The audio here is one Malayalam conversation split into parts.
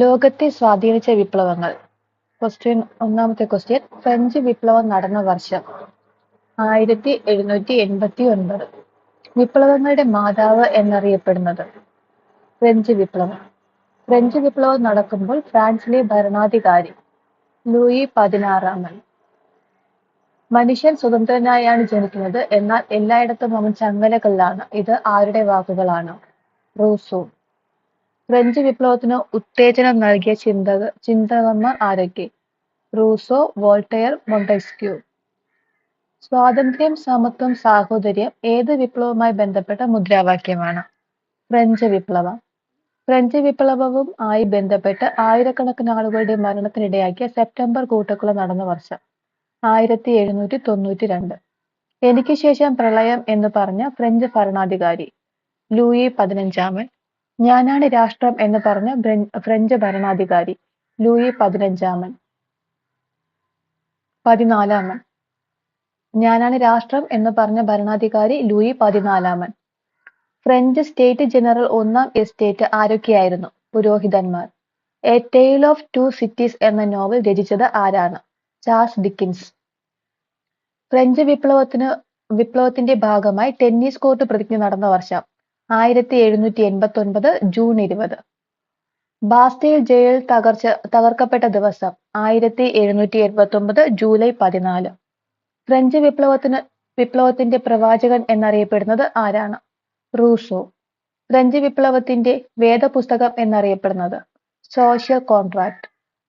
ലോകത്തെ സ്വാധീനിച്ച വിപ്ലവങ്ങൾ. ഒന്നാമത്തെ ക്വസ്റ്റ്യൻ. ഫ്രഞ്ച് വിപ്ലവം നടന്ന വർഷം 1789. വിപ്ലവങ്ങളുടെ മാതാവ് എന്നറിയപ്പെടുന്നത്. ഫ്രഞ്ച് വിപ്ലവം. ഫ്രഞ്ച് വിപ്ലവം നടക്കുമ്പോൾ ഫ്രാൻസിലെ ഭരണാധികാരി ലൂയി 16. മനുഷ്യൻ സ്വതന്ത്രനായാണ് ജനിക്കുന്നത്, എന്നാൽ എല്ലായിടത്തും അവൻ ചങ്ങലകളിലാണ്. ഇത് ആരുടെ വാക്കുകളാണ്? റൂസോ. ഫ്രഞ്ച് വിപ്ലവത്തിന് ഉത്തേജനം നൽകിയ ചിന്തകന്മാർ ആരൊക്കെ? Rousseau, Voltaire, Montesquieu. സ്വാതന്ത്ര്യം, സമത്വം, സാഹോദര്യം ഏത് വിപ്ലവവുമായി ബന്ധപ്പെട്ട മുദ്രാവാക്യമാണ്? ഫ്രഞ്ച് വിപ്ലവം. ഫ്രഞ്ച് വിപ്ലവവും ആയി ബന്ധപ്പെട്ട് ആയിരക്കണക്കിന് ആളുകളുടെ മരണത്തിനിടയാക്കിയ സെപ്റ്റംബർ കൂട്ടക്കൊല നടന്ന വർഷം 1792. എനിക്ക് ശേഷം പ്രളയം എന്ന് പറഞ്ഞ ഫ്രഞ്ച് ഭരണാധികാരി ലൂയി 15. ഞാനാണ് രാഷ്ട്രം എന്ന് പറഞ്ഞ ഫ്രഞ്ച് ഭരണാധികാരി ലൂയി 14. ഞാനാണ് രാഷ്ട്രം എന്ന് പറഞ്ഞ ഭരണാധികാരി ലൂയി 14. ഫ്രഞ്ച് സ്റ്റേറ്റ് ജനറൽ ഒന്നാം എസ്റ്റേറ്റ് ആരൊക്കെയായിരുന്നു? പുരോഹിതന്മാർ. A tale of two cities എന്ന നോവൽ രചിച്ചത് ആരാണ്? Charles Dickens. ഫ്രഞ്ച് വിപ്ലവത്തിന്റെ ഭാഗമായി ടെന്നീസ് കോർട്ട് പ്രതിജ്ഞ നടന്ന വർഷം 1789 ജൂൺ 20. ബാസ്റ്റൈൽ ജയിൽ തകർക്കപ്പെട്ട ദിവസം 1789 ജൂലൈ 14. ഫ്രഞ്ച് വിപ്ലവത്തിന്റെ പ്രവാചകൻ എന്നറിയപ്പെടുന്നത് ആരാണ്? റൂസോ. ഫ്രഞ്ച് വിപ്ലവത്തിന്റെ വേദപുസ്തകം എന്നറിയപ്പെടുന്നത് സോഷ്യൽ കോൺട്രാക്ട്.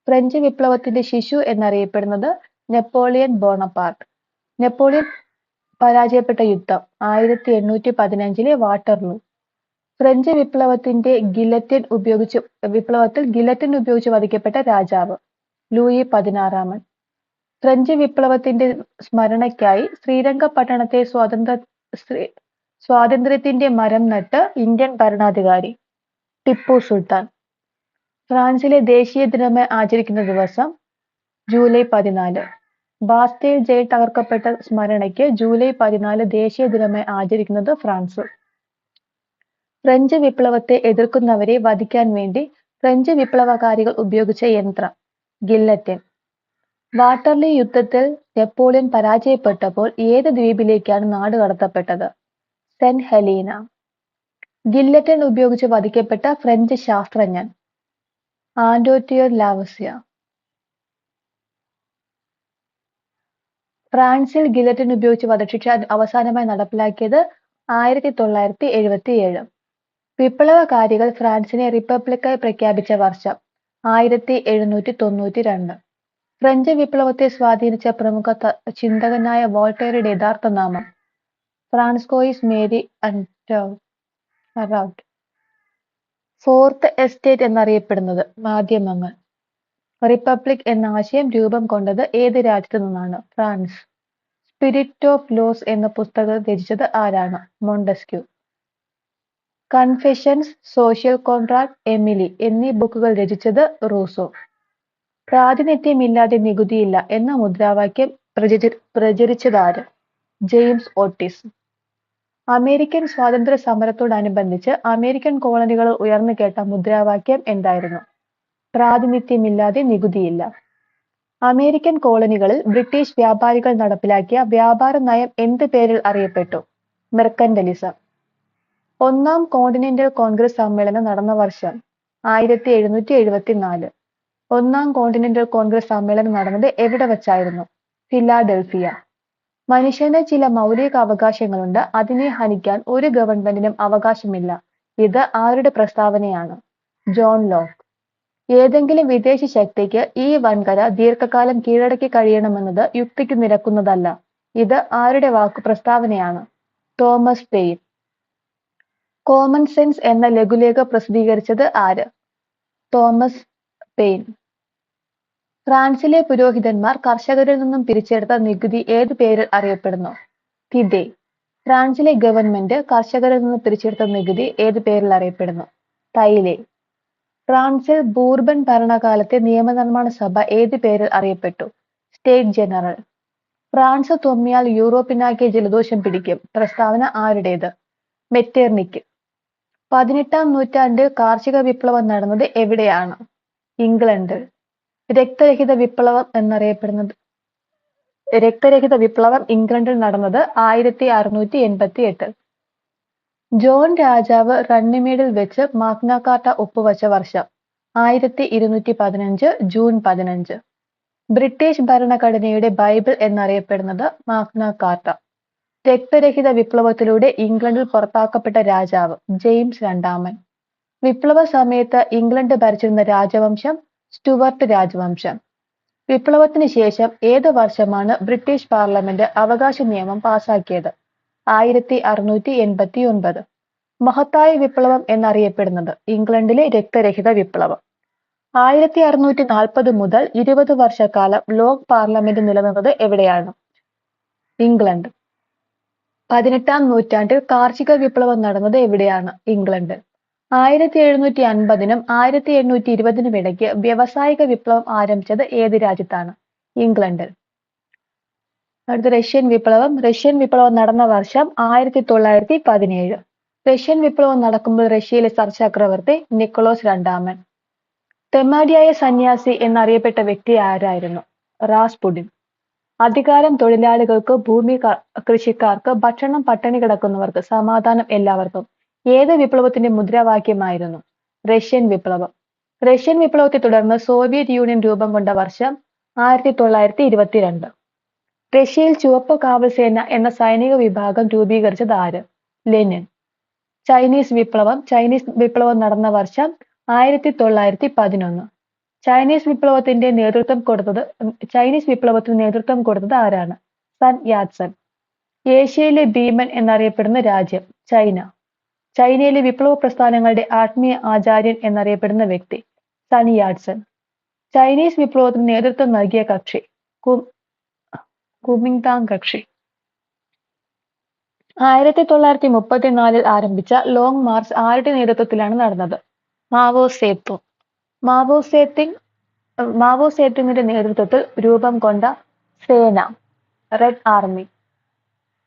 ഫ്രഞ്ച് വിപ്ലവത്തിന്റെ ശിശു എന്നറിയപ്പെടുന്നത് നെപ്പോളിയൻ ബോണപ്പാർട്ട്. നെപ്പോളിയൻ പരാജയപ്പെട്ട യുദ്ധം 1815 വാട്ടർലൂ. ഫ്രഞ്ച് വിപ്ലവത്തിൽ ഗില്ലറ്റിൻ ഉപയോഗിച്ച് വധിക്കപ്പെട്ട രാജാവ് ലൂയി 16. ഫ്രഞ്ച് വിപ്ലവത്തിന്റെ സ്മരണയ്ക്കായി ശ്രീരംഗപട്ടണത്തെ സ്വാതന്ത്ര്യത്തിന്റെ മരം നട്ട് ഇന്ത്യൻ ഭരണാധികാരി ടിപ്പു സുൽത്താൻ. ഫ്രാൻസിലെ ദേശീയ ദിനമായി ആചരിക്കുന്ന ദിവസം ജൂലൈ 14. ബാസ്റ്റൈൽ ജയിൽ തകർക്കപ്പെട്ട സ്മരണയ്ക്ക് ജൂലൈ 14 ദേശീയ ദിനമായി ആചരിക്കുന്നത് ഫ്രാൻസ്. ഫ്രഞ്ച് വിപ്ലവത്തെ എതിർക്കുന്നവരെ വധിക്കാൻ വേണ്ടി ഫ്രഞ്ച് വിപ്ലവകാരികൾ ഉപയോഗിച്ച യന്ത്രം ഗില്ലറ്റിൻ. വാട്ടർലൂ യുദ്ധത്തിൽ നെപ്പോളിയൻ പരാജയപ്പെട്ടപ്പോൾ ഏത് ദ്വീപിലേക്കാണ് നാട് കടത്തപ്പെട്ടത്? Saint Helena. ഗില്ലറ്റിൻ ഉപയോഗിച്ച് വധിക്കപ്പെട്ട ഫ്രഞ്ച് ശാസ്ത്രജ്ഞൻ ആന്റോനിയോ ലാവസിയ. ഫ്രാൻസിൽ ഗില്ലറ്റിൻ ഉപയോഗിച്ച് വധശിക്ഷ അവസാനമായി നടപ്പിലാക്കിയത് 1977. വിപ്ലവകാരികൾ ഫ്രാൻസിനെ റിപ്പബ്ലിക്കായി പ്രഖ്യാപിച്ച വർഷം 1792. ഫ്രഞ്ച് വിപ്ലവത്തെ സ്വാധീനിച്ച പ്രമുഖ ചിന്തകനായ വോൾട്ടയറുടെ യഥാർത്ഥ നാമം ഫ്രാൻസ്കോയിസ് മേരി അറൗട്ട്. ഫോർത്ത് എസ്റ്റേറ്റ് എന്നറിയപ്പെടുന്നത്. മാധ്യമങ്ങൾ. റിപ്പബ്ലിക് എന്ന ആശയം രൂപം കൊണ്ടത് ഏത് രാജ്യത്തു നിന്നാണ്? ഫ്രാൻസ്. സ്പിരിറ്റ് ഓഫ് ലോസ് എന്ന പുസ്തകം രചിച്ചത് ആരാണ്? Montesquieu. Confessions, social contract, Emile എന്നീ ബുക്കുകൾ രചിച്ചത് റൂസോ. പ്രാതിനിധ്യമില്ലാതെ നികുതിയില്ല എന്ന മുദ്രാവാക്യം പ്രചരിച്ചതാര്? James Otis. അമേരിക്കൻ സ്വാതന്ത്ര്യ സമരത്തോടനുബന്ധിച്ച് അമേരിക്കൻ കോളനികളിൽ ഉയർന്നു കേട്ട മുദ്രാവാക്യം എന്തായിരുന്നു? പ്രാതിനിധ്യമില്ലാതെ നികുതിയില്ല. അമേരിക്കൻ കോളനികളിൽ ബ്രിട്ടീഷ് വ്യാപാരികൾ നടപ്പിലാക്കിയ വ്യാപാര നയം എന്ത് പേരിൽ അറിയപ്പെട്ടു? മെർക്കന്റലിസം. ഒന്നാം കോണ്ടിനെന്റൽ കോൺഗ്രസ് സമ്മേളനം നടന്ന വർഷം 1774. ഒന്നാം കോണ്ടിനെന്റൽ കോൺഗ്രസ് സമ്മേളനം നടന്നത് എവിടെ വച്ചായിരുന്നു? ഫിലാഡൽഫിയ. മനുഷ്യന് ചില മൗലിക അവകാശങ്ങളുണ്ട്, അതിനെ ഹനിക്കാൻ ഒരു ഗവൺമെന്റിനും അവകാശമില്ല. ഇത് ആരുടെ പ്രസ്താവനയാണ്? John Locke. ഏതെങ്കിലും വിദേശ ശക്തിക്ക് ഈ വൻകര ദീർഘകാലം കീഴടക്കി കഴിയണമെന്നത് യുക്തിക്ക് നിരക്കുന്നതല്ല. ഇത് ആരുടെ പ്രസ്താവനയാണ്? Thomas pain. കോമൺ സെൻസ് എന്ന ലഘുലേഖ പ്രസിദ്ധീകരിച്ചത് ആര്? Thomas pain. ഫ്രാൻസിലെ പുരോഹിതന്മാർ കർഷകരിൽ നിന്നും പിരിച്ചെടുത്ത നികുതി ഏത് പേരിൽ അറിയപ്പെടുന്നു? തിദേ. ഫ്രാൻസിലെ ഗവൺമെന്റ് കർഷകരിൽ നിന്ന് പിരിച്ചെടുത്ത നികുതി ഏത് പേരിൽ അറിയപ്പെടുന്നു? തൈലേ. ഫ്രാൻസിൽ ബൂർബൻ ഭരണകാലത്തെ നിയമനിർമ്മാണ സഭ ഏത് പേരിൽ അറിയപ്പെട്ടു? State general. ഫ്രാൻസ് തുമ്മിയാൽ യൂറോപ്പിനാകെ ജലദോഷം പിടിക്കും. പ്രസ്താവന ആരുടേത്? മെറ്റേർണിക്ക്. 18-ാം നൂറ്റാണ്ടിൽ കാർഷിക വിപ്ലവം നടന്നത് എവിടെയാണ്? ഇംഗ്ലണ്ടിൽ. രക്തരഹിത വിപ്ലവം ഇംഗ്ലണ്ടിൽ നടന്നത് 1688. ജോൺ രാജാവ് റണ്ണിമേഡിൽ വെച്ച് മാഗ്ന കാർട്ട ഒപ്പുവച്ച വർഷം 1215 ജൂൺ 15. ബ്രിട്ടീഷ് ഭരണഘടനയുടെ ബൈബിൾ എന്നറിയപ്പെടുന്നത് മാഗ്ന കാർട്ട. രക്തരഹിത വിപ്ലവത്തിലൂടെ ഇംഗ്ലണ്ടിൽ പുറത്താക്കപ്പെട്ട രാജാവ് ജെയിംസ് രണ്ടാമൻ. വിപ്ലവ സമയത്ത് ഇംഗ്ലണ്ട് ഭരിച്ചിരുന്ന രാജവംശം സ്റ്റുവർട്ട് രാജവംശം. വിപ്ലവത്തിന് ശേഷം ഏത് വർഷമാണ് ബ്രിട്ടീഷ് പാർലമെന്റ് അവകാശ നിയമം പാസാക്കിയത്? 1689. മഹത്തായ വിപ്ലവം എന്നറിയപ്പെടുന്നത് ഇംഗ്ലണ്ടിലെ രക്തരഹിത വിപ്ലവം. 1640 മുതൽ 20 വർഷക്കാലം ലോക് പാർലമെന്റ് നിലനിന്നത് എവിടെയാണ്? ഇംഗ്ലണ്ട്. 18-ാം നൂറ്റാണ്ടിൽ കാർഷിക വിപ്ലവം നടന്നത് എവിടെയാണ്? ഇംഗ്ലണ്ട്. 1750-നും 1820-നും ഇടയ്ക്ക് വ്യാവസായിക വിപ്ലവം ആരംഭിച്ചത് ഏത് രാജ്യത്താണ്? ഇംഗ്ലണ്ടിൽ. അടുത്ത റഷ്യൻ വിപ്ലവം നടന്ന വർഷം 1917. റഷ്യൻ വിപ്ലവം നടക്കുമ്പോൾ റഷ്യയിലെ സർ ചക്രവർത്തി നിക്കോളോസ് രണ്ടാമൻ. തെമ്മാടിയായ സന്യാസി എന്നറിയപ്പെട്ട വ്യക്തി ആരായിരുന്നു? റാസ്പുടിൻ. അധികാരം തൊഴിലാളികൾക്ക്, ഭൂമി കൃഷിക്കാർക്ക്, ഭക്ഷണം പട്ടിണി കിടക്കുന്നവർക്ക്, സമാധാനം എല്ലാവർക്കും ഏത് വിപ്ലവത്തിന്റെ മുദ്രാവാക്യമായിരുന്നു? റഷ്യൻ വിപ്ലവം. റഷ്യൻ വിപ്ലവത്തെ തുടർന്ന് സോവിയറ്റ് യൂണിയൻ രൂപം കൊണ്ട വർഷം 1922. റഷ്യയിൽ ചുവപ്പ് കാവൽ സേന എന്ന സൈനിക വിഭാഗം രൂപീകരിച്ചത് ആര്? ലെനിൻ. ചൈനീസ് വിപ്ലവം നടന്ന വർഷം 1911. ചൈനീസ് വിപ്ലവത്തിന് നേതൃത്വം കൊടുത്തത് ആരാണ്? സൻ യാത്സൻ. ഏഷ്യയിലെ ഭീമൻ എന്നറിയപ്പെടുന്ന രാജ്യം ചൈന. ചൈനയിലെ വിപ്ലവ പ്രസ്ഥാനങ്ങളുടെ ആത്മീയ ആചാര്യൻ എന്നറിയപ്പെടുന്ന വ്യക്തി സൻ യാത്സൻ. ചൈനീസ് വിപ്ലവത്തിന് നേതൃത്വം നൽകിയ കക്ഷി കുമിങ്താങ് കക്ഷി. 1934 ആരംഭിച്ച ലോങ് മാർച്ച് ആരുടെ നേതൃത്വത്തിലാണ് നടന്നത്? മാവോ സേത്തുങ്ങിന്റെ നേതൃത്വത്തിൽ രൂപം കൊണ്ട സേന റെഡ് ആർമി.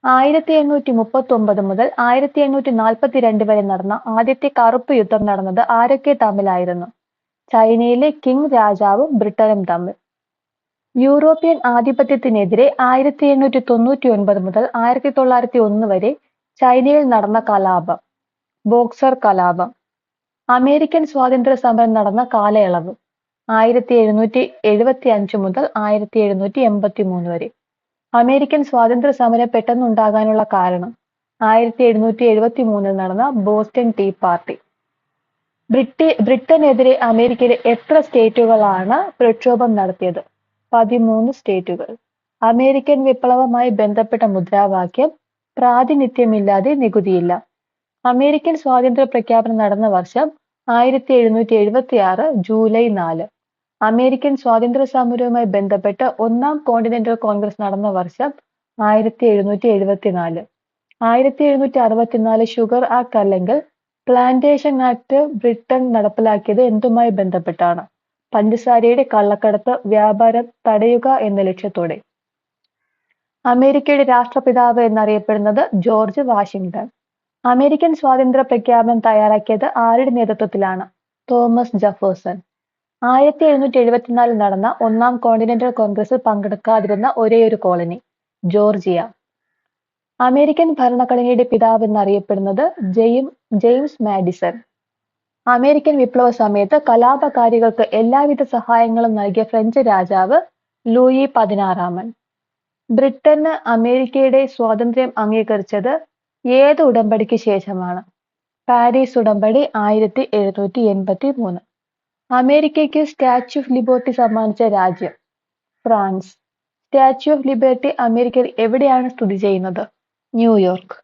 1839 മുതൽ 1842 വരെ നടന്ന ആദ്യത്തെ കറുപ്പ് യുദ്ധം നടന്നത് ആരൊക്കെ തമ്മിലായിരുന്നു? ചൈനയിലെ കിങ് രാജാവും ബ്രിട്ടനും തമ്മിൽ. യൂറോപ്യൻ ആധിപത്യത്തിനെതിരെ 1899 മുതൽ 1901 വരെ ചൈനയിൽ നടന്ന കലാപം ബോക്സർ കലാപം. അമേരിക്കൻ സ്വാതന്ത്ര്യ സമരം നടന്ന കാലയളവ് 1775 മുതൽ 1783 വരെ. അമേരിക്കൻ സ്വാതന്ത്ര്യ സമരം പെട്ടെന്നുണ്ടാകാനുള്ള കാരണം 1773 നടന്ന ബോസ്റ്റൺ ടീ പാർട്ടി. ബ്രിട്ടനെതിരെ അമേരിക്കയിലെ എത്ര സ്റ്റേറ്റുകളാണ് പ്രക്ഷോഭം നടത്തിയത്? 13 സ്റ്റേറ്റുകൾ. അമേരിക്കൻ വിപ്ലവവുമായി ബന്ധപ്പെട്ട മുദ്രാവാക്യം പ്രാതിനിധ്യമില്ലാതെ നികുതിയില്ല. അമേരിക്കൻ സ്വാതന്ത്ര്യ പ്രഖ്യാപനം നടന്ന വർഷം 1776 ജൂലൈ 4. അമേരിക്കൻ സ്വാതന്ത്ര്യ സമരവുമായി ബന്ധപ്പെട്ട് ഒന്നാം കോണ്ടിനെന്റൽ കോൺഗ്രസ് നടന്ന വർഷം 1774. 1764 ഷുഗർ ആക്ട് അല്ലെങ്കിൽ പ്ലാന്റേഷൻ ആക്ട് ബ്രിട്ടൻ നടപ്പിലാക്കിയത് എന്തുമായി ബന്ധപ്പെട്ടാണ്? പഞ്ചസാരയുടെ കള്ളക്കടത്ത് വ്യാപാരം തടയുക എന്ന ലക്ഷ്യത്തോടെ. അമേരിക്കയുടെ രാഷ്ട്രപിതാവ് എന്നറിയപ്പെടുന്നത് ജോർജ് വാഷിംഗ്ടൺ. അമേരിക്കൻ സ്വാതന്ത്ര്യ പ്രഖ്യാപനം തയ്യാറാക്കിയത് ആരുടെ നേതൃത്വത്തിലാണ്? Thomas Jefferson. 1774 നടന്ന ഒന്നാം കോണ്ടിനെന്റൽ കോൺഗ്രസിൽ പങ്കെടുക്കാതിരുന്ന ഒരേയൊരു കോളനി ജോർജിയ. അമേരിക്കൻ ഭരണഘടനയുടെ പിതാവ് എന്നറിയപ്പെടുന്നത് ജെയിംസ് മാഡിസൺ. അമേരിക്കൻ വിപ്ലവ സമയത്ത് കലാപകാരികൾക്ക് എല്ലാവിധ സഹായങ്ങളും നൽകിയ ഫ്രഞ്ച് രാജാവ് ലൂയി 16. ബ്രിട്ടന് അമേരിക്കയുടെ സ്വാതന്ത്ര്യം അംഗീകരിച്ചത് ഏത് ഉടമ്പടിക്ക് ശേഷമാണ്? പാരീസ് ഉടമ്പടി 1783. അമേരിക്കയ്ക്ക് സ്റ്റാച്യു ഓഫ് ലിബർട്ടി സമ്മാനിച്ച രാജ്യം ഫ്രാൻസ്. സ്റ്റാച്യു ഓഫ് ലിബർട്ടി അമേരിക്കയിൽ എവിടെയാണ് സ്ഥിതി ചെയ്യുന്നത്? ന്യൂയോർക്ക്.